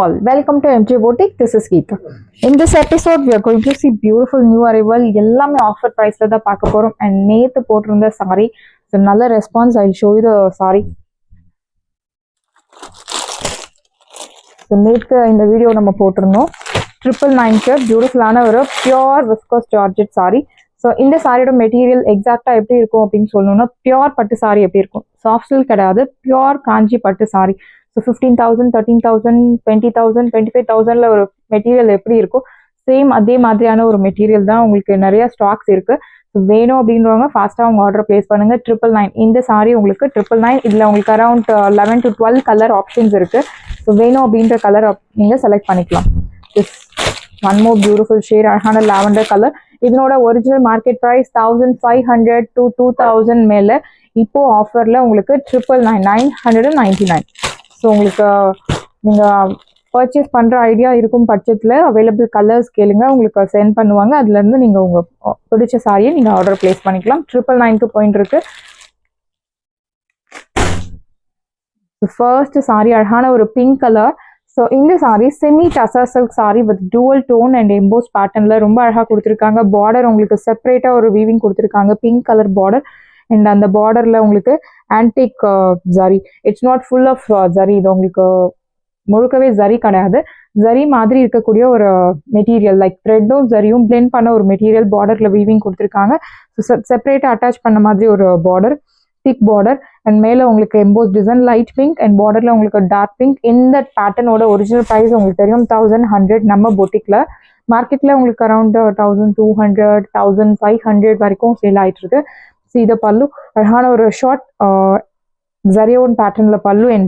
all, welcome to MJ Boutique. This is Geeta. In this episode we are going to see beautiful new arrival எல்லாமே offer பிரைஸ்ல தான் பார்க்க போறோம். and நேத்து போட்டிருந்த saree, so நல்ல response. I'll show you the saree. so நேத்து இந்த வீடியோ நம்ம போட்டிருந்தோம் 999 பியூட்டிஃபுல்லான ஒரு pure viscose georgette saree. So இந்த சாரியோட மெட்டீரியல் எக்ஸாக்டாக எப்படி இருக்கும் அப்படின்னு சொல்லணும்னா பியூர் பட்டு சாரி எப்படி இருக்கும், சாஃப்ட் சில்க் கிடையாது, பியூர் காஞ்சி பட்டு சாரி. ஸோ 15,000, 13,000, 20,000, 25,000 ஒரு மெட்டீரியல் எப்படி இருக்கும், சேம் அதே மாதிரியான ஒரு மெட்டீரியல் தான். உங்களுக்கு நிறைய ஸ்டாக்ஸ் இருக்கு. ஸோ வேணும் அப்படின்றவங்க ஃபாஸ்ட்டாக உங்கள் ஆர்டர் பிளேஸ் பண்ணுங்க. 999 இந்த சாரி உங்களுக்கு 999. இதில் உங்களுக்கு அரௌண்ட் 11 to 12 கலர் ஆப்ஷன்ஸ் இருக்கு. ஸோ வேணும் அப்படின்ற கலர் நீங்கள் செலக்ட் பண்ணிக்கலாம். ஒன் மோர் பியூட்டிஃபுல் ஷேட், அழகான லாவெண்டர் கலர். இதனோட ஒரிஜினல் மார்க்கெட் ப்ரைஸ் 1,500 to 2,000 மேல. இப்போ ஆஃபர்ல உங்களுக்கு 999. ஸோ உங்களுக்கு நீங்க பர்ச்சேஸ் பண்ற ஐடியா இருக்கும் பட்சத்துல அவைலபிள் கலர்ஸ் கேளுங்க, உங்களுக்கு சென்ட் பண்ணுவாங்க. அதுல இருந்து நீங்க உங்க பிடிச்ச சாரியை நீங்க ஆர்டர் பிளேஸ் பண்ணிக்கலாம். 999 பாயிண்ட் இருக்கு. ஃபர்ஸ்ட் சாரி அழகான ஒரு பிங்க் கலர். ஸோ இந்த sari semi tussar silk sari with dual tone and emboss பேட்டர்ன்ல ரொம்ப அழகாக கொடுத்துருக்காங்க. பார்டர் உங்களுக்கு செப்பரேட்டா ஒரு வீவிங் கொடுத்துருக்காங்க, பிங்க் கலர் பார்டர். அண்ட் அந்த பார்டர்ல உங்களுக்கு antique zari, it's not full of zari, இது உங்களுக்கு முழுக்கவே ஜரி கிடையாது, ஜரி மாதிரி இருக்கக்கூடிய ஒரு மெட்டீரியல், லைக் த்ரெட்டும் ஜரியும் பிளெண்ட் பண்ண ஒரு மெட்டீரியல் பார்டர்ல வீவிங் கொடுத்துருக்காங்க. செப்பரேட்டா அட்டாச் பண்ண மாதிரி ஒரு பார்டர், திக் பார்டர். அண்ட் மேல உங்களுக்கு emboss design light pink and பார்டர்ல உங்களுக்கு டார்க் பிங்க். இந்த பேட்டர்னோட ஒரிஜினல் ப்ரைஸ் உங்களுக்கு தெரியும் 1,100. நம்ம பொட்டிக்ல மார்க்கெட்ல உங்களுக்கு அரௌண்ட் 1,200, 1,500 வரைக்கும் சேல் ஆயிட்டு இருக்கு. இத பல்லு அழகான ஒரு ஷார்ட் ஜரியோன் பேட்டர்ன்ல pallu and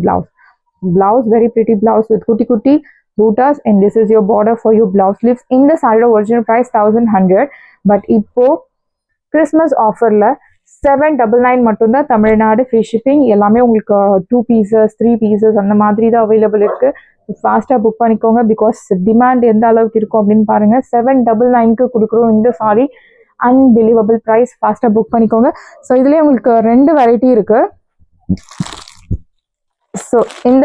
blouse very pretty blouse with குட்டி குட்டி பூட்டாஸ். And this is your border for your blouse sleeves. இந்த சாரியோட ஒரிஜினல் ப்ரைஸ் 1,100. பட் இப்போ கிறிஸ்மஸ் ஆஃபர்ல 799 மட்டும்தான். Tamil Nadu free shipping. எல்லாமே உங்களுக்கு 2 pieces 3 pieces அந்த மாதிரி தான் அவைலபிள் இருக்கு. ஃபாஸ்டா புக் பண்ணிக்கோங்க, பிகாஸ் டிமாண்ட் எந்த அளவுக்கு இருக்கும் அப்படின்னு பாருங்க. 799க்கு கொடுக்குறோம் இந்த சாரி. அன்பிலீவபிள் ப்ரைஸ், ஃபாஸ்டா புக் பண்ணிக்கோங்க. ஸோ இதுலயே உங்களுக்கு 2 வெரைட்டி இருக்கு. ஸோ இந்த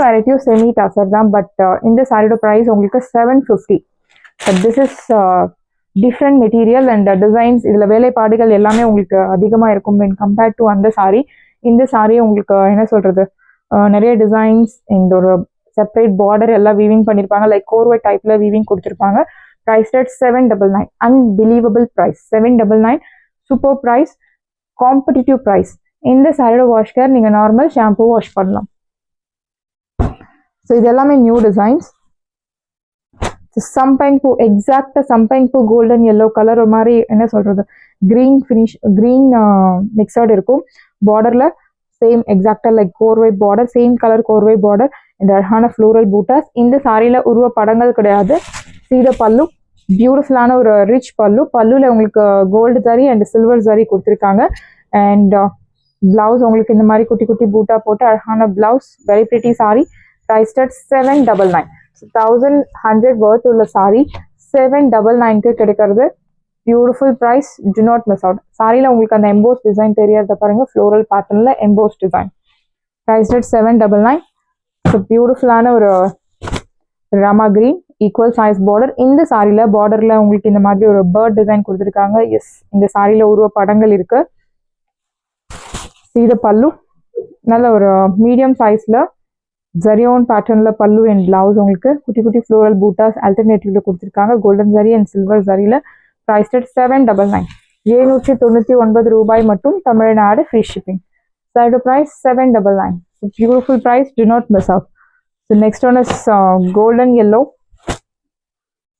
வெரைட்டியும் செமி டசர் தான். பட் இந்த சாரியோட ப்ரைஸ் உங்களுக்கு 750. This is different material and designs. இதுல வேலைப்பாடுகள் எல்லாமே உங்களுக்கு அதிகமா இருக்கும் when compared to அந்த சாரி. இந்த சாரி உங்களுக்கு என்ன சொல்றது, நிறைய டிசைன்ஸ், இந்த ஒரு செப்பரேட் பார்டர் எல்லாம் வீவிங் பண்ணிருப்பாங்க, லைக் கோர்வை டைப்ல வீவிங் கொடுத்துருப்பாங்க. Price at 799. Unbelievable price. 799. Super price. Competitive price. இந்த சாரியோட வாஷ் கேர் நீங்க நார்மல் ஷாம்பு வாஷ் பண்ணலாம். ஸோ இது எல்லாமே நியூ டிசைன்ஸ். சம்பைங்பூ, எக்ஸாக்டா சம்பைங்பூ கோல்டன் எல்லோ கலர், ஒரு மாதிரி என்ன சொல்றது கிரீன் ஃபினிஷ், கிரீன் மிக்சர்டு இருக்கும். பார்டர்ல சேம் எக்ஸாக்டா லைக் கோர்வை பார்டர், சேம் கலர் கோர்வை பார்டர். இந்த அழகான ஃப்ளோரல் பூட்டாஸ். இந்த சாரியில உருவ படங்கள் கிடையாது. சீத பல்லு, பியூட்டிஃபுல்லான ஒரு ரிச் பல்லு. பல்லுல உங்களுக்கு gold zari and silver zari கொடுத்துருக்காங்க. அண்ட் பிளவுஸ் உங்களுக்கு இந்த மாதிரி குட்டி குட்டி பூட்டா போட்டு அழகான blouse. Very pretty sari. Price at 799. 1,100 worth உள்ள சாரி 799க்கு கிடைக்கிறது. Beautiful price, do not miss out. சாரியில உங்களுக்கு அந்த எம்போஸ் டிசைன் தெரியறத பாருங்க, ஃப்ளோரல் பேட்டர்ன்ல emboss design. Price at 799. So பியூட்டிஃபுல்லான ஒரு ராமா கிரீன் ஈக்குவல் சைஸ் பார்டர். இந்த சாரியில பார்டர்ல உங்களுக்கு இந்த மாதிரி ஒரு பேர்ட் டிசைன் கொடுத்துருக்காங்க. எஸ், இந்த சாரியில உருவ படங்கள் இருக்கு. சீத பல்லு நல்ல ஒரு மீடியம் சைஸ்ல ஜரியோன் பேட்டர்ன்ல பல்லு அண்ட் பிளவுஸ். உங்களுக்கு குட்டி குட்டி ஃப்ளோரல் பூட்டாஸ் ஆல்டர்னேட்டிவ்ல கொடுத்துருக்காங்க, கோல்டன் ஜரி அண்ட் சில்வர் ஜரியில. Price at 799. 799 ரூபாய் மட்டும். Tamil Nadu free shipping. சாரியோட price 799. Beautiful price, do not miss out. So next one is golden yellow.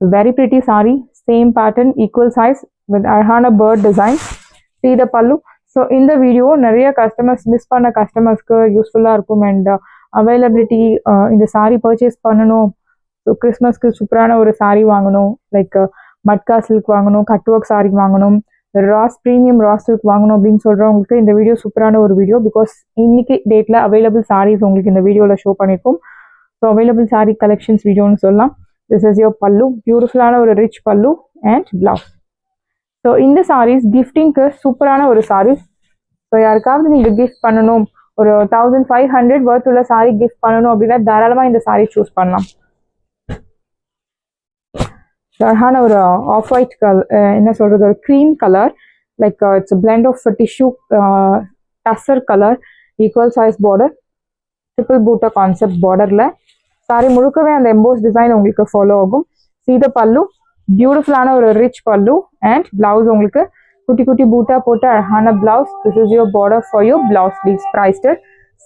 Very pretty saree, same pattern, equal size with arhana bird design. See the pallu. So in the video நிறைய customers miss பண்ண customers-க்கு யூஸ்ஃபுல்லா இருக்கும். And availability இந்த sorry purchase பண்ணணும், so கிறிஸ்மஸ்க்கு சூப்பரான ஒரு sorry வாங்கணும், லைக் மட்கா சில்க் வாங்கணும், கட் ஒர்க் சாரி வாங்கணும், ப்ரீமியம் ராஸ் சில்க் வாங்கணும் அப்படின்னு சொல்றவங்களுக்கு இந்த வீடியோ சூப்பரான ஒரு வீடியோ. பிகாஸ் இன்னைக்கு டேட்ல அவைலபிள் சாரீஸ் உங்களுக்கு இந்த வீடியோல ஷோ பண்ணியிருக்கோம். ஸோ அவைலபிள் சாரி கலெக்ஷன்ஸ் வீடியோன்னு சொல்லலாம். திஸ் இஸ் யோர் பல்லு, பியூட்டிஃபுல்லான ஒரு rich pallu and blouse. So இந்த சாரீஸ் கிஃப்டிங்க்கு சூப்பரான ஒரு சாரீஸ். ஸோ யாருக்காவது நீங்கள் கிஃப்ட் பண்ணணும், ஒரு 1500 worth உள்ள saree gift பண்ணணும் அப்படின்னா தாராளமா இந்த saree சூஸ் பண்ணலாம். அழகான ஒரு ஆஃப் ஒயிட் கலர், என்ன சொல்றது, ஒரு cream colour, like it's blend of tissue tussar colour, equal size border, triple பூட்டா கான்செப்ட் பார்டர்ல சாரி முழுக்கவே அந்த எம்போஸ் டிசைன் உங்களுக்கு ஃபாலோ ஆகும். சீத பல்லு, பியூட்டிஃபுல்லான ஒரு ரிச் பல்லு அண்ட் பிளவுஸ் உங்களுக்கு குட்டி குட்டி பூட்டா போட்டு அழகான blouse. This is your border for your blouse sleeves. Priced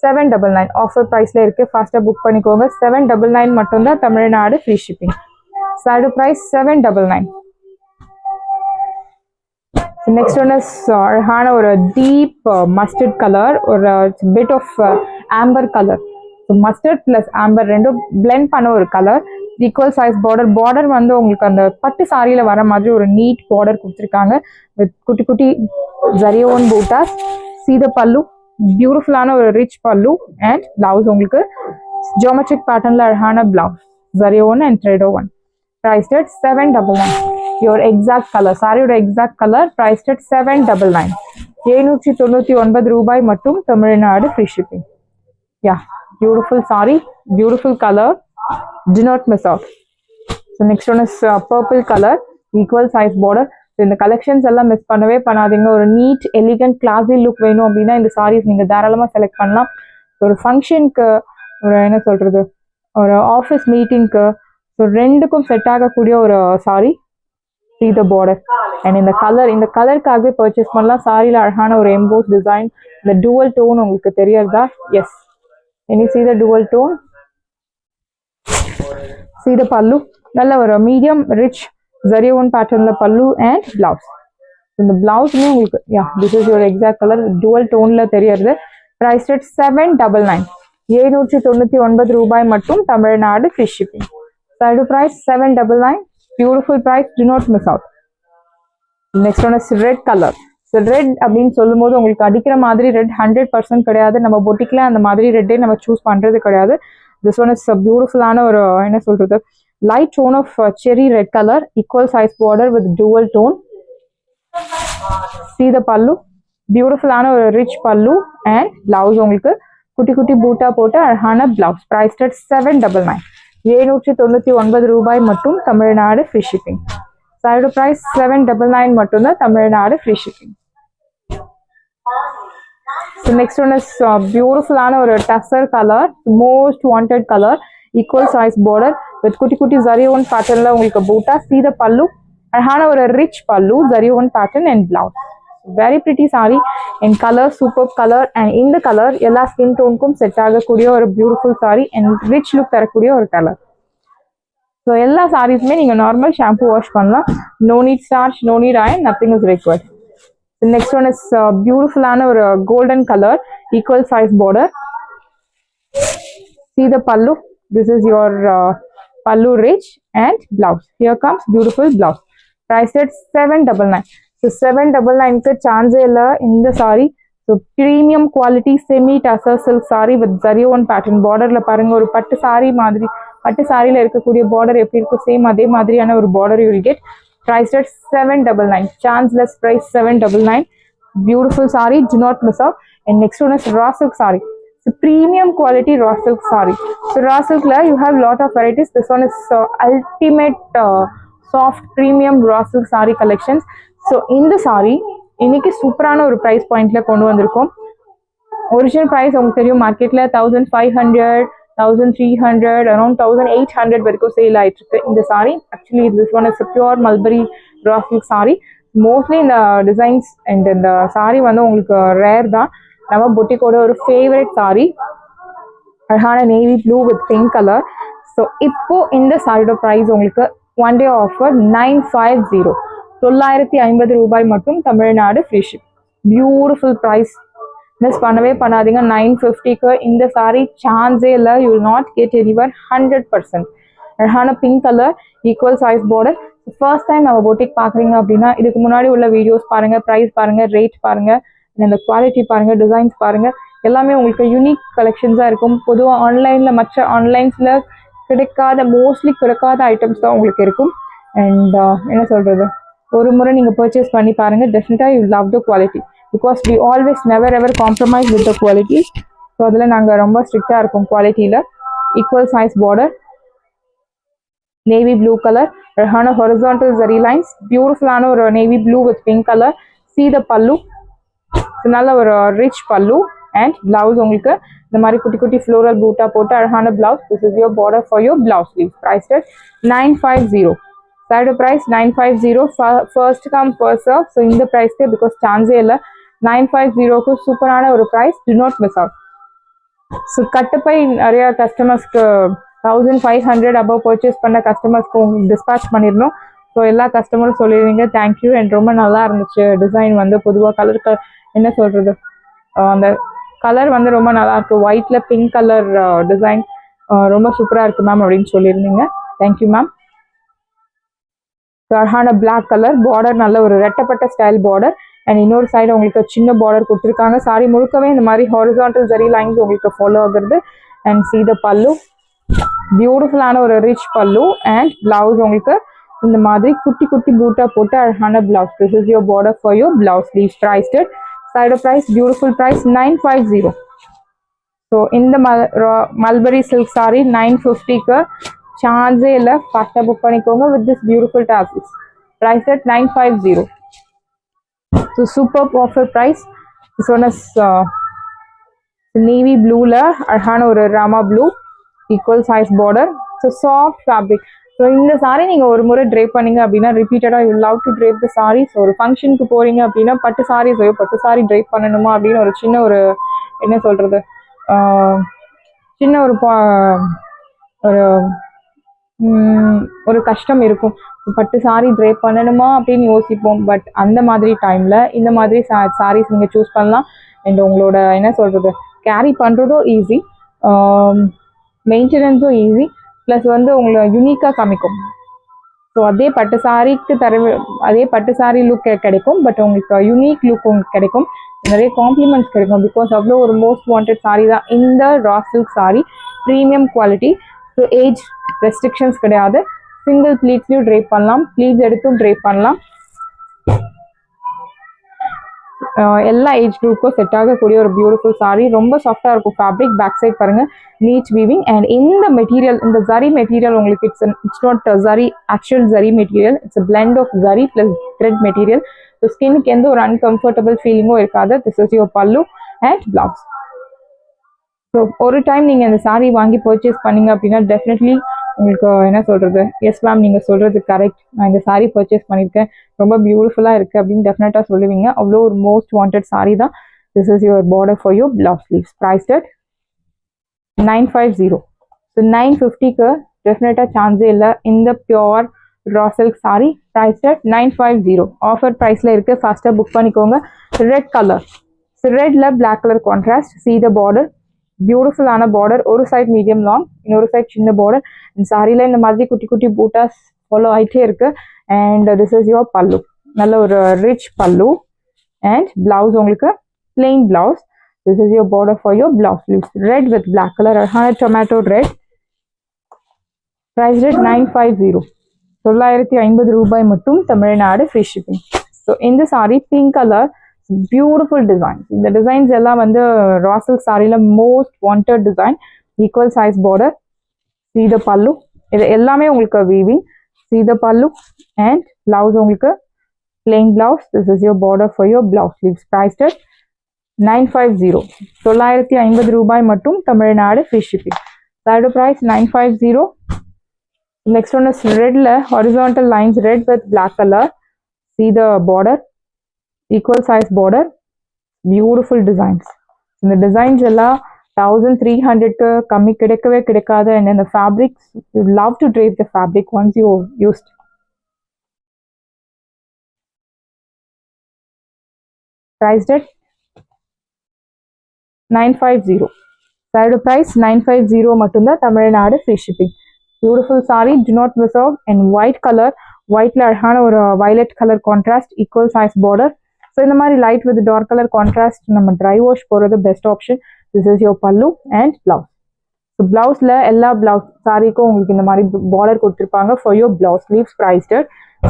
799 offer ப்ரைஸ்ல இருக்கு. ஃபாஸ்டா புக் பண்ணிக்கோங்க. 799 மட்டும்தான், Tamil Nadu free shipping. Sari price 799. Next one is அழகான ஒரு டீப் மஸ்டர்ட் கலர், ஒரு bit of amber colour. Mustard plus amber ரெண்டும் பிளெண்ட் பண்ண ஒரு colour. Equal size border. Border வந்து உங்களுக்கு அந்த பட்டு சாரியில வர மாதிரி ஒரு நீட் பார்டர் கொடுத்துருக்காங்க வித் குட்டி குட்டி ஜரியோன் பூட்டாஸ். சீத பல்லு, பியூட்டிஃபுல்லான ஒரு ரிச் பல்லு அண்ட் பிளவுஸ் உங்களுக்கு ஜியோமெட்ரிக் பேட்டர்ன்ல அழகான பிளவுஸ், ஜரியோன் அண்ட் த்ரெடோ ஒன். Priced at 799. Your exact color, சாரியோட எக்ஸாக்ட் கலர். Priced at 799. 799 ரூபாய் மட்டும், Tamil Nadu free shipping. Yeah, beautiful sari, beautiful colour, do not miss out. So next one is purple color, equal size border. இந்த collections எல்லாம் miss பண்ணவே பண்ணாதீங்க. ஒரு நீட் எலிகன்ட் கிளாஸி லுக் வேணும் அப்படின்னா இந்த சாரீஸ் நீங்க தாராளமா செலக்ட் பண்ணலாம். ஒரு ஃபங்க்ஷனுக்கு, ஒரு என்ன சொல்றது, ஒரு ஆஃபீஸ் மீட்டிங்க்கு, ஸோ ரெண்டுக்கும் செட் ஆகக்கூடிய ஒரு sorry. see the border and இந்த கலருக்காகவே பர்ச்சேஸ் பண்ணலாம். சாரியில் அழகான ஒரு எம்போஸ் டிசைன், இந்த டூவல் டோன் உங்களுக்கு தெரியறதா? Yes, any see the dual tone. see the பல்லு, நல்ல ஒரு மீடியம் ரிச் ஜரியோன் பேட்டர்ன்ல பல்லு அண்ட் பிளவுஸ். இந்த பிளவுஸ்மே உங்களுக்கு this is your exact colour, dual டோன்ல தெரியறது. Price rate 799. 799 ரூபாய் மட்டும், Tamil Nadu free shipping. Side price 799. Beautiful price, do not miss out. Next one is red color. So red அப்படின்னு சொல்லும் போது உங்களுக்கு அடிக்கிற மாதிரி ரெட் 100% கிடையாது. நம்ம பொட்டிக்ல அந்த மாதிரி ரெட்டே நம்ம சூஸ் பண்றது கிடையாது. This one is a பியூட்டிஃபுல்லான ஒரு என்ன சொல்றது, light tone of cherry red color, equal size border with dual tone. See the pallu, பியூட்டிஃபுல்லான ஒரு ரிச் பல்லு அண்ட் பிளவுஸ் உங்களுக்கு குட்டி குட்டி பூட்டா போட்டு அழகான பிளவுஸ். Priced at 799. 799 ரூபாய் மட்டும், தமிழ்நாடு ஃப்ரீ ஷிப்பிங். சாரியோட பிரைஸ் 799 மட்டும்தான், Tamil Nadu free shipping. Next one is பியூட்டிஃபுல்லான ஒரு tussar colour, most wanted colour, equal size border with குட்டி குட்டி ஜரியோன் பேட்டர்ன்ல உங்களுக்கு பூட்டா. சீத பல்லு, அழகான ஒரு ரிச் பல்லு, ஜரியோன் pattern and blouse. Very pretty sari and colour super colour. And இந்த கலர் எல்லா ஸ்கின் டோனுக்கும் செட் ஆகக்கூடிய ஒரு beautiful sari and rich look தரக்கூடிய ஒரு கலர். ஸோ எல்லா சாரீஸுமே நீங்கள் நார்மல் ஷாம்பு வாஷ் பண்ணலாம். No need starch, no need iron, nothing is required. Next one is பியூட்டிஃபுல்லான ஒரு golden colour, equal size border. See the pallu, this is your pallu rich and blouse. Here comes beautiful blouse. Price at 799. So 799 சான்ஸே இல்லை இந்த sari. So premium quality semi tussar silk sari with ஜரியோன் pattern. பார்டர்ல பாருங்க, ஒரு பட்டு சாரி மாதிரி, பட்டு சாரியில இருக்கக்கூடிய பார்டர் எப்படி இருக்கும், சேம் அதே மாதிரியான ஒரு border you will get. Price at 799. Chanceless price 799. Beautiful saree, do not miss out. And next one is raw silk saree. So premium quality raw silk saree. So raw silk la you have lot of varieties. This one is ultimate soft premium raw silk saree collections. So இந்த saree இன்னைக்கு சூப்பரான ஒரு price பாயிண்ட்ல கொண்டு வந்திருக்கோம். Original price உங்களுக்கு தெரியும், மார்க்கெட்ல 1500, 1300, அரௌண்ட் 1800 வரைக்கும் சேல் ஆயிட்டு இருக்கு இந்த sari. Actually this one is pure mulberry raw silk sari. Mostly இந்த டிசைன்ஸ் அண்ட் இந்த சாரி வந்து உங்களுக்கு ரேர் தான். நம்ம பொட்டிக்கோட ஒரு ஃபேவரட் சாரி, அழகான navy blue with pink colour. So இப்போ இந்த சாரியோட ப்ரைஸ் உங்களுக்கு ஒன் டே ஆஃபர் 950, 950 ரூபாய் மட்டும், Tamil Nadu free ship. Beautiful price, miss பண்ணவே பண்ணாதீங்க. 950க்கு இந்த சாரி சான்ஸே இல்லை. You will not get anywhere 100%. அழகான pink colour, equal size border. First time நம்ம பொட்டிக் பார்க்குறீங்க அப்படின்னா இதுக்கு முன்னாடி உள்ள வீடியோஸ் பாருங்க, ப்ரைஸ் பாருங்க, ரேட் பாருங்க, இந்த குவாலிட்டி பாருங்க, டிசைன்ஸ் பாருங்க. எல்லாமே உங்களுக்கு யூனிக் கலெக்ஷன்ஸாக இருக்கும். பொதுவாக ஆன்லைனில் மற்ற ஆன்லைன்ஸில் கிடைக்காத, மோஸ்ட்லி கிடைக்காத ஐட்டம்ஸ் தான் உங்களுக்கு இருக்கும். அண்ட் என்ன சொல்கிறது, ஒரு முறை நீங்கள் பர்ச்சேஸ் பண்ணி பாருங்கள், டெஃபினட்டாக you love the quality. Because we always never ever compromise with the quality. So அதில் நாங்கள் ரொம்ப ஸ்ட்ரிக்டாக இருக்கோம் குவாலிட்டியில். Equal size border, navy blue colour, அழகான ஹொரிசான்டல் ஜரி லைன்ஸ், பியூட்டிஃபுல்லான ஒரு navy blue with pink colour. see the பல்லு, நல்ல ஒரு ரிச் பல்லு. அண்ட் பிளவுஸ் உங்களுக்கு இந்த மாதிரி குட்டி குட்டி ஃப்ளோரல் பூட்டா போட்டு அழகான blouse. This is your border for your blouse sleeve. Price at 950. Side price 950. First come first serve. So இந்த ப்ரைஸ்க்கு பிகாஸ் சான்ஸே இல்லை. 950க்கு சூப்பரான ஒரு price. Do not miss out. So கட்டுப்பை நிறைய கஸ்டமர்ஸ்க்கு 1500 அபவ் பர்ச்சேஸ் பண்ண கஸ்டமர்ஸ்க்கு டிஸ்பேச் பண்ணிடணும். ஸோ எல்லா கஸ்டமரும் சொல்லிடுவீங்க தேங்க்யூ அண்ட் ரொம்ப நல்லா இருந்துச்சு டிசைன் வந்து. பொதுவாக கலர் என்ன சொல்கிறது, அந்த கலர் வந்து ரொம்ப நல்லா இருக்கு. ஒயிட்ல பிங்க் கலர் டிசைன் ரொம்ப சூப்பராக இருக்கு மேம் அப்படின்னு சொல்லியிருந்தீங்க. Thank you ma'am. அழகான பிளாக் கலர் பார்டர், நல்ல ஒரு ரெட்டப்பட்ட ஸ்டைல் பார்டர். அண்ட் இன்னொரு சைடு உங்களுக்கு சின்ன பார்டர் கொடுத்துருக்காங்க. சாரி முழுக்கவே இந்த மாதிரி ஹாரிசான்டல் ஜரி லைன்ஸ் உங்களுக்கு ஃபாலோ ஆகுறது. அண்ட் see the பல்லு, பியூட்டிஃபுல்லான ஒரு ரிச் பல்லு. அண்ட் பிளவுஸ் உங்களுக்கு இந்த மாதிரி குட்டி குட்டி பூட்டா போட்டு அழகான blouse. This is your border for your blouse sleeves. Priced side price beautiful price 950. So இந்த மல்பரி சில்க் சாரி 950க்கு சான்ஸே இல்லை. ஃபாஸ்ட்டாக புக் பண்ணிக்கோங்க with this beautiful tassels. Price at 950. So super offer price. This one is navy ப்ளூவில் அழகான ஒரு Rama blue, equal size border. So soft fabric. So இந்த சாரி நீங்கள் ஒரு முறை ட்ரேப் பண்ணீங்க அப்படின்னா ரிப்பீட்டடாக you love to drape the sorry. So ஒரு ஃபங்க்ஷனுக்கு போகிறீங்க அப்படின்னா பட்டு சாரீஸ் பட்டு சாரி ட்ரேப் பண்ணணுமா அப்படின்னு ஒரு சின்ன ஒரு என்ன சொல்கிறது, சின்ன ஒரு ஒரு ஒரு கஷ்டம் இருக்கும். பட்டு சாரி ட்ரேப் பண்ணணுமா அப்படின்னு யோசிப்போம். பட் அந்த மாதிரி டைமில் இந்த மாதிரி சாரீஸ் நீங்கள் சூஸ் பண்ணலாம். அண்ட் உங்களோட என்ன சொல்கிறது, கேரி பண்ணுறதும் ஈஸி, மெயின்டெனன்ஸும் ஈஸி, ப்ளஸ் வந்து உங்களை யூனிக்காக காமிக்கும். ஸோ அதே பட்டு சாரிக்கு அதே பட்டு சாரி லுக் கிடைக்கும். பட் உங்களுக்கு யூனிக் லுக் உங்களுக்கு கிடைக்கும். நிறைய காம்ப்ளிமெண்ட்ஸ் கிடைக்கும். பிகாஸ் அவ்வளோ ஒரு மோஸ்ட் வாண்டட் சாரி தான் இந்த raw silk sari. Premium quality. So age restrictions கிடையாது. சிங்கிள் ப்ளீட்ஸ்லையும் ட்ரேப் பண்ணலாம், ப்ளீட்ஸ் எடுத்தும் ட்ரேப் பண்ணலாம். எல்லா ஏஜ் குரூப்புக்கும் செட் ஆகக்கூடிய ஒரு பியூட்டிஃபுல் சாரி. ரொம்ப சாஃப்டாக இருக்கும் ஃபேப்ரிக். பேக் சைட் பாருங்கள், நீச் வீவிங். அண்ட் இந்த மெட்டீரியல், இந்த ஜரி மெட்டீரியல் உங்களுக்கு it's not zari actual zari material. It's a blend of zari plus thread material. So ஸ்கின்னுக்கு எந்த ஒரு அன்கம்ஃபர்டபுள் ஃபீலிங்கும் இருக்காது. This is your pallu and blouse. So ஒரு டைம் நீங்கள் இந்த சாரீ வாங்கி பர்ச்சேஸ் பண்ணீங்க அப்படின்னா டெஃபினெட்லி உங்களுக்கு என்ன சொல்கிறது, எஸ் மேம் நீங்கள் சொல்கிறது கரெக்ட், நான் இந்த சாரீ பர்ச்சேஸ் பண்ணியிருக்கேன், ரொம்ப பியூட்டிஃபுல்லாக இருக்குது அப்படின்னு டெஃபினட்டாக சொல்லுவீங்க. அவ்வளோ ஒரு மோஸ்ட் வாண்டட் சாரீ தான். This is your border for your blouse sleeves. Price at 950. So 950க்கு டெஃபினட்டாக சான்ஸே இல்லை இந்த pure raw silk sari. Price at 950. Offer ப்ரைஸில் இருக்குது. ஃபாஸ்ட்டாக புக் பண்ணிக்கோங்க. ரெட் கலர், ரெட்டில் black colour contrast. see the border, பியூட்டிஃபுல்லான பார்டர். ஒரு சைட் மீடியம் லாங், இன்னொரு சைட் சின்ன பார்டர். இந்த சாரியில் இந்த மாதிரி குட்டி குட்டி பூட்டாஸ் ஃபாலோ ஆகிட்டே இருக்கு. அண்ட் திஸ் இஸ் யுவர் பல்லு, நல்ல ஒரு ரிச் பல்லு. அண்ட் பிளவுஸ் உங்களுக்கு plain blouse. This is your border for your blouse sleeves. Red with black colour, அழகான டொமேட்டோ ரெட். Price rate 950. 950 ரூபாய் மட்டும், தமிழ்நாடு ஃப்ரீ ஷிப்பிங். ஸோ இந்த sari pink colour, beautiful designs. இந்த designs எல்லாம் வந்து ரா சில்க் சாரியில் most wanted design. Equal size border. see the pallu, இது எல்லாமே உங்களுக்கு weaving. see the pallu and blouse உங்களுக்கு plain blouse. This is your border for your blouse sleeves. Price at 950. 950 ரூபாய் மட்டும், Tamil Nadu free shipping. Side price 950. Next one is ரெட்ல horizontal lines, red with black colour. see the border, equal size border, beautiful designs. இந்த designs எல்லாம் 1300க்கு கம்மி கிடைக்கவே கிடைக்காது. And இந்த fabrics, you love to drape the fabric once you used. Priced at 950. Side price 950 மட்டும்தான், Tamil Nadu free shipping. Beautiful sari, do not miss out. and white color, whiteல அழகான ஒரு violet color contrast, equal size border. So இந்த மாதிரி light with dark colour contrast நம்ம dry wash போகிறது best option. This is your pallu and blouse. So பிளவுஸில் எல்லா blouse சாரிக்கும் உங்களுக்கு இந்த மாதிரி பார்டர் கொடுத்துருப்பாங்க for your blouse sleeves. Priced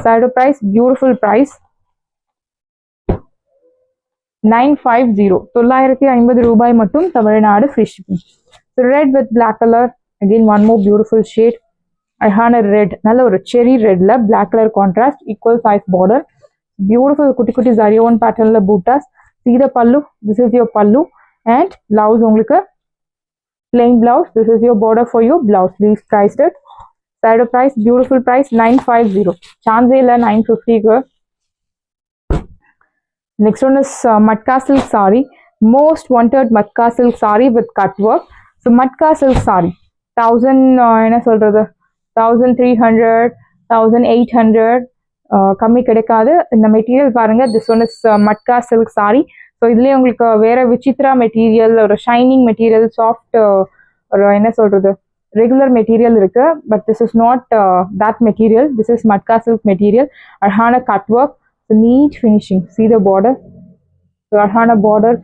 side price, beautiful price 950 950 ரூபாய் மட்டும் Tamil Nadu free shipping. Red with black colour, again one more beautiful shade. அழகான ரெட், நல்ல ஒரு செரி ரெட்ல black colour contrast, equal size border, beautiful குட்டி குட்டி ஜரியோன் பேட்டர்ன்ல buttas. See the pallu, this is your pallu, and blouse உங்களுக்கு plain blouse, this is your border for your blouse. Please priced it. Side of price, beautiful price 950. Chance illa 950 க்கு. Next one is matka silk saree. Most wanted matka silk saree with cut work. So matka silk saree 1000 என்ன சொல்றது 1300 1800 கம்மி கிடைக்காது. இந்த material பாருங்க, this one is matka silk sari. So இதுலேயே உங்களுக்கு வேற விசித்ரா மெட்டீரியல், ஒரு ஷைனிங் மெட்டீரியல், சாஃப்ட் ஒரு என்ன சொல்றது ரெகுலர் மெட்டீரியல் இருக்கு. But this is not that material, this is matka silk material. அழகான cut work, neat finishing. See the border, அழகான பார்டர்,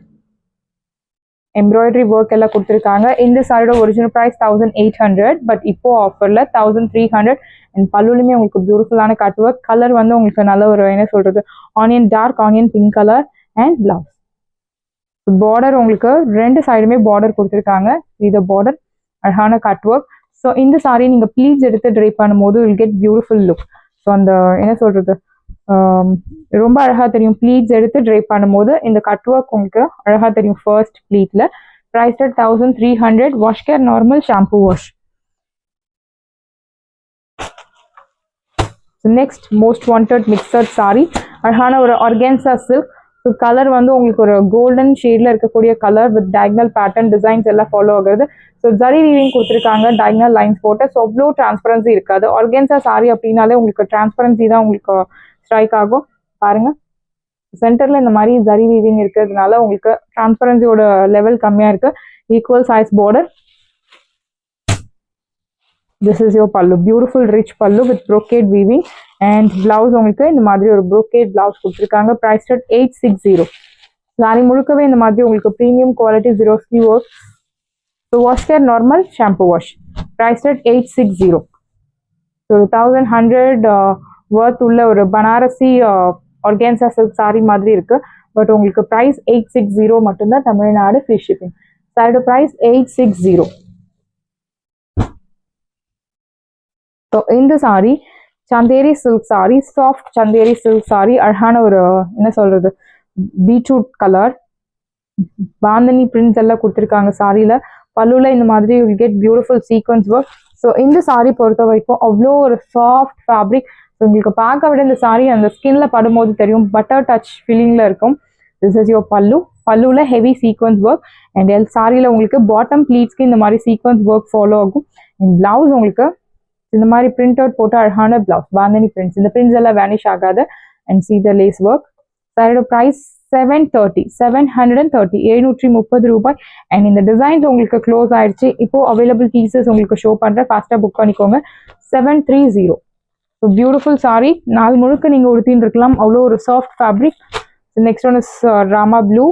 எம்ப்ராய்டரி ஒர்க் எல்லாம் கொடுத்துருக்காங்க. இந்த சாரியோட ஒரிஜினல் ப்ரைஸ் 1800, பட் இப்போ ஆஃபர்ல 1300. அண்ட் பல்லுலையுமே உங்களுக்கு பியூட்டிஃபுல்லான கட் ஒர்க். கலர் வந்து உங்களுக்கு நல்ல ஒரு என்ன சொல்றது onion, dark onion pink colour. And blouse border உங்களுக்கு ரெண்டு சைடுமே பார்டர் கொடுத்துருக்காங்க. இது பார்டர், அழகான கட் ஒர்க். ஸோ இந்த சாரி நீங்க ப்ளீட்ஸ் எடுத்து ட்ரை பண்ணும்போது will get beautiful look. So அந்த என்ன சொல்றது ரொம்ப அழகா தெரியும். ப்ளீட்ஸ் எடுத்து ட்ரை பண்ணும்போது இந்த கட் ஒர்க் உங்களுக்கு அழகா தெரியும். ஃபர்ஸ்ட் ப்ளீட்ல price 1300. Wash care normal, shampoo wash. Next most wanted mixed sari, அழகான ஒரு ஆர்கான்சா சில்க். ஸோ கலர் வந்து உங்களுக்கு ஒரு கோல்டன் ஷேட்ல இருக்கக்கூடிய colour with diagonal pattern designs எல்லாம் ஃபாலோ ஆகுது. ஸோ ஜரி வீவிங் கொடுத்துருக்காங்க, டயகனல் லைன்ஸ் போட்டு. ஸோ அவ்வளோ டிரான்ஸ்பரன்சி இருக்காது. ஆர்கான்சா சாரி அப்படின்னாலே உங்களுக்கு டிரான்ஸ்பரன்சி தான் உங்களுக்கு ஸ்ட்ரைக் ஆகும். பாருங்க, சென்டர்ல இந்த மாதிரி ஜரி வீவிங் இருக்கிறதுனால உங்களுக்கு டிரான்ஸ்பரன்சியோட லெவல் கம்மியா இருக்கு. Equal size border. This is your pallu, beautiful rich pallu with brocade weaving, and blouse உங்களுக்கு இந்த மாதிரி ஒரு brocade blouse கொடுத்துருக்காங்க. Price at 860. சாரி முழுக்கவே இந்த மாதிரி உங்களுக்கு premium quality Swarovski work. So wash care normal, shampoo wash. Price at 860. So 1100 worth உள்ள ஒரு பனாரசி ஆர்கான்சா சில்க் சாரி மாதிரி இருக்கு. பட் உங்களுக்கு price 860 மட்டும்தான், தமிழ்நாடு ஃப்ரீ ஷிப்பிங். சாரியோட price 860. ஸோ இந்த sorry Chanderi silk sorry, soft Chanderi silk sorry. அழகான ஒரு என்ன சொல்றது பீட்ரூட் கலர், பாந்தனி பிரிண்ட்ஸ் எல்லாம் கொடுத்துருக்காங்க சாரியில. பல்லுல இந்த மாதிரி will get beautiful sequence work. So இந்த சாரி பொறுத்த வரைக்கும் அவ்வளோ ஒரு சாஃப்ட் ஃபேப்ரிக். ஸோ உங்களுக்கு பார்க்க விட இந்த சாரி அந்த ஸ்கின்ல படும்போது தெரியும், பட்டர் டச் ஃபீலிங்ல இருக்கும். திஸ் இஸ் யோர் பல்லு. பல்லுல ஹெவி சீக்வன்ஸ் ஒர்க். அண்ட் சாரியில உங்களுக்கு பாட்டம் ப்ளீட்ஸ்க்கு இந்த மாதிரி சீக்வன்ஸ் ஒர்க் ஃபாலோ ஆகும். அண்ட் பிளவுஸ் உங்களுக்கு இந்த மாதிரி பிரிண்ட் அவுட் போட்டு அழகான பிளவுஸ், பாந்தனி பிரிண்ட்ஸ். இந்த பிரிண்ட்ஸ் எல்லாம் வேனிஷ் ஆகாது. And see the lace work. சாரியோட பிரைஸ் 730, 730 ரூபாய். அண்ட் இந்த டிசைன்ஸ் உங்களுக்கு க்ளோஸ் ஆயிடுச்சு. இப்போ அவைலபிள் பீசஸ் உங்களுக்கு ஷோ பண்றேன், ஃபாஸ்டா புக் பண்ணிக்கோங்க. 730. ஸோ பியூட்டிஃபுல் சாரி, நாள் முழுக்க நீங்க உடுத்தின்னு இருக்கலாம், அவ்வளோ ஒரு soft fabric. Next one is Rama blue.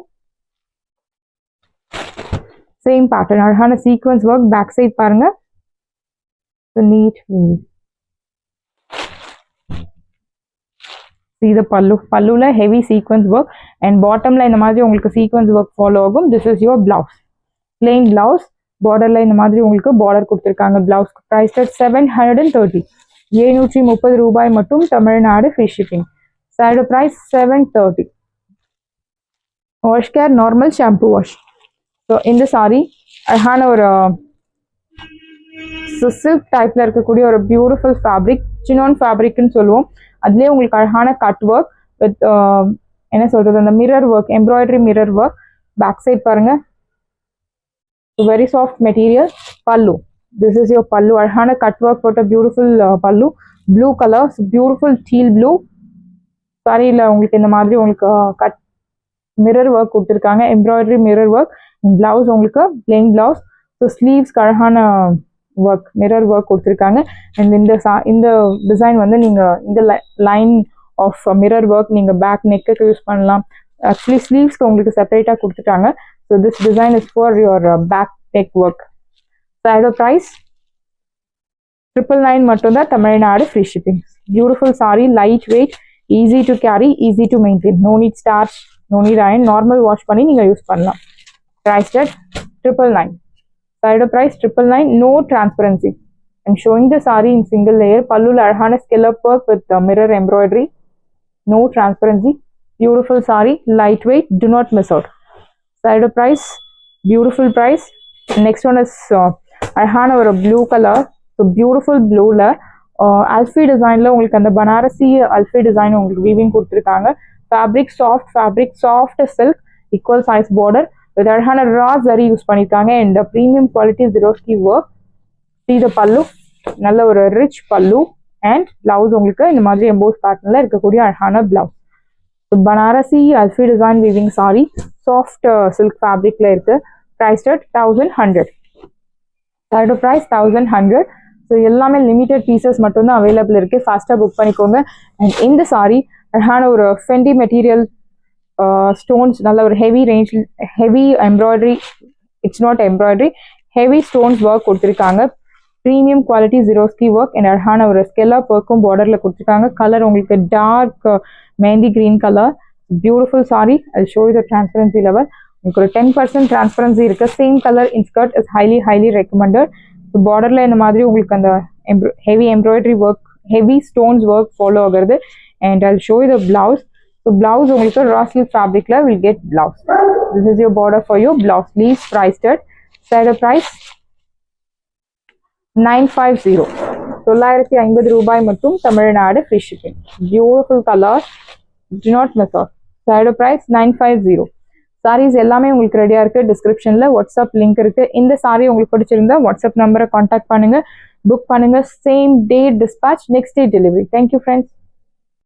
Same pattern, அழகான சீக்வன்ஸ் ஒர்க். பேக் சைட் பாருங்க, the neat weave. See the pallu. பல்லுல heavy sequence work and bottomல இந்த மாதிரி உங்களுக்கு sequence work follow ஆகும். This is your blouse. Plain blouse. Borderல இந்த மாதிரி உங்களுக்கு border கொடுத்திருக்காங்க. Blouse price at 730. 730 ரூபாய் மட்டும், Tamil Nadu free shipping. Side price 730. Wash care normal, shampoo wash. So இந்த saree அழகான ஒரு சில்க் டைப்ல இருக்கக்கூடிய ஒரு பியூட்டிஃபுல் ஃபேப்ரிக், சினான் ஃபேப்ரிக்னு சொல்லுவோம். அதுலேயே உங்களுக்கு அழகான கட் ஒர்க் வித் என்ன சொல்றது அந்த mirror work, embroidery mirror work. Back side பாருங்க, very soft material. Pallu, this is your pallu. அழகான கட் ஒர்க் போட்ட beautiful pallu. Blue colour, beautiful teal blue. சாரியில் உங்களுக்கு இந்த மாதிரி உங்களுக்கு கட் மிரர் ஒர்க் கொடுத்துருக்காங்க, எம்ப்ராய்டரி மிரர் ஒர்க். பிளவுஸ் உங்களுக்கு பிளெயின் பிளவுஸ். ஸோ ஸ்லீவ்ஸ்க்கு அழகான ஒர்க், மிரர் ஒர்க் கொடுத்துருக்காங்க. அண்ட் இந்த டிசைன் வந்து நீங்க இந்த லைன் ஆஃப் மிரர் ஒர்க் நீங்க பேக் நெக்கு யூஸ் பண்ணலாம். ஆக்சுவலி ஸ்லீவ்ஸ்க்கு உங்களுக்கு செப்பரேட்டா கொடுத்துட்டாங்க. So this design is for your back neck work. சாரியோட ப்ரைஸ் 999 மட்டும்தான், Tamil Nadu free shipping. Beautiful sari, light weight, easy to carry, easy to maintain. No need starch, no need iron, normal wash பண்ணி நீங்கள் use பண்ணலாம். Price at 999. Side price 999, no transparency. I'm showing the saree in single layer. Pallu அழகான scallop work with mirror embroidery. No transparency. Beautiful saree, lightweight, do not miss out. Side price, beautiful price. Next one is அழகான ஒரு blue color. So beautiful blueல அல்ஃபி டிசைன்ல உங்களுக்கு அந்த பனாரசி அல்ஃபி design உங்களுக்கு weaving கொடுத்துருக்காங்க. Fabric soft silk, equal size border with அழகான raw zari use பண்ணியிருக்காங்க. அண்ட் ப்ரீமியம் குவாலிட்டி ஜெரோஸ்கி ஒர்க். இது பல்லு, நல்ல ஒரு ரிச் பல்லு. அண்ட் பிளவுஸ் உங்களுக்கு இந்த மாதிரி எம்போஸ் பேட்டர்ன்ல இருக்கக்கூடிய அழகான பிளவுஸ். பனாரசி அல்ஃபி design weaving sari, soft silk ஃபேப்ரிக்ல இருக்கு. Price at 1100. Third price 1100. So எல்லாமே லிமிடெட் பீசஸ் மட்டும்தான் அவைலபிள் இருக்குது. ஃபாஸ்ட்டாக புக் பண்ணிக்கோங்க. அண்ட் இந்த சாரி அழகான ஒரு ஃபெண்டி மெட்டீரியல் ஸ்டோன்ஸ், நல்ல ஒரு heavy range, heavy embroidery, it's not embroidery, heavy stones work கொடுத்துருக்காங்க. ப்ரீமியம் குவாலிட்டி ஜெரோஸ்கி ஒர்க் அண்ட் அழகான ஒரு ஸ்கெல்லப் ஒர்க்கும் பார்டரில் கொடுத்துருக்காங்க. கலர் உங்களுக்கு dark mehndi green colour. Beautiful sari. அது ஷோ த டிரான்ஸ்பரன்சி லெவல். உங்களுக்கு ஒரு 10% டிரான்ஸ்பரன்சி இருக்குது. Same colour in skirt is highly recommended. பார்டரில் இந்த மாதிரி உங்களுக்கு அந்த heavy embroidery work, heavy stones work follow ஆகுறது. And I show the blouse. So blouse உங்களுக்கு ரா சில்க் ஃபேப்ரிக்ல will get blouse. This is your border for your blouse. Please price at side price 950. 950 ரூபாய் மட்டும், Tamil Nadu free shipping. Beautiful colour, do not miss out. Side price 950. Saris எல்லாமே உங்களுக்கு ரெடியாக இருக்குது. டிஸ்கிரிப்ஷனில் WhatsApp link இருக்குது. இந்த சாரி உங்களுக்கு பிடிச்சிருந்தா வாட்ஸ்அப் நம்பரை காண்டாக்ட் பண்ணுங்கள், புக் பண்ணுங்கள். Same day dispatch, next day delivery. Thank you friends.